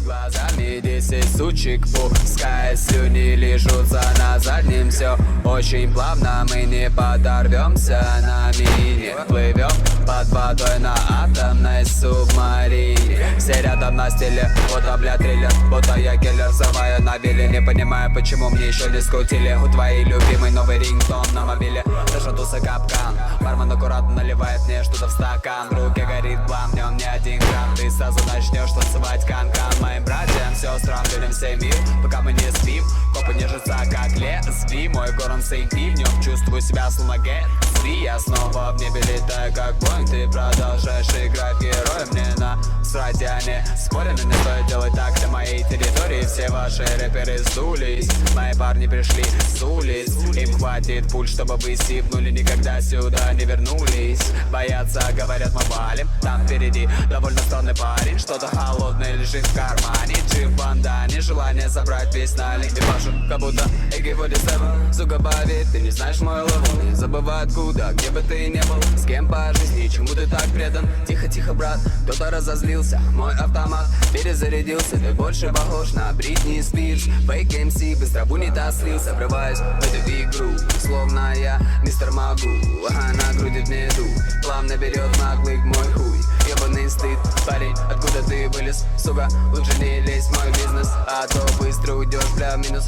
глазами 10 сучек, пускай слюни лижутся на заднем. Все очень плавно, мы не подорвемся на мине. Плывем под водой на атомной субмарине. Все рядом на стиле, будто бля триллер, будто я киллер, завая на вилле. Не понимаю, почему мне еще не скрутили. У твоей любимый новый рингтон на мобиле. Даже туса капкан, бармен аккуратно наливает мне что-то в стакан. В руке горит план, в нем не 1 грамм. Ты сразу начнешь танцевать канкан. Моим братьям, сестрам, людям всей мир, пока мы не спим. Копы нежатся как лезвий. Мой город сейпи, в нем чувствую себя словно Гэтсби. Я снова в небе летаю как Боинг. Ты продолжаешь играть героя. Мне насрать, я не спорю, но не стоит делать так на моей территории. Все ваши рэперы сдулись, мои парни пришли с улиц. Им хватит пуль, чтобы вы сипнули, никогда сюда не вернулись. Боятся, говорят, мы валим. Там впереди довольно странный парень, что-то холодное лежит в кармане. Джип в бандане, желание забрать весь налик. И пашу, как будто AK-47. Сука, поверь, ты не знаешь мой левел. Не забывай откуда, где бы ты не был. С кем по жизни, чему ты так предан. Тихо, тихо, брат, кто-то разозлился. Мой автомат перезарядился. Ты больше похож на Бритни Спирс. Фейк МС, быстро в унитаз слился. Врываюсь в эту игру, словно я мистер Магу. Она грудит меду, плавно берет наглый мой хуй. Ебаный стыд, парень, откуда ты вылез? Сука, лучше не лезь в мой бизнес, а то быстро уйдешь, бля, в минус.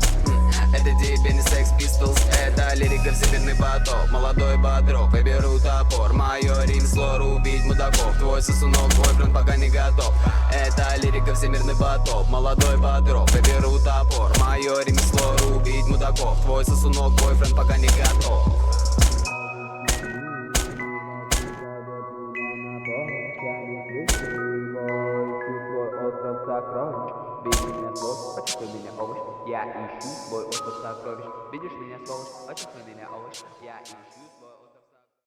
Это тебе не Sex Pistols, это лирика всемирный поток. Молодой бодров, я беру топор. Мое ремесло рубить мудаков. Твой сосунок, бойфренд пока не готов. Это лирика всемирный поток. Молодой бодров, я беру топор. Мое ремесло рубить мудаков. Твой сосунок, бойфренд пока не готов. Видишь меня, сволочь, почувствуй меня, овощ. Я ищу свой остров сокровищ. Видишь меня, сволочь, почувствуй меня, овощ. Я ищу свой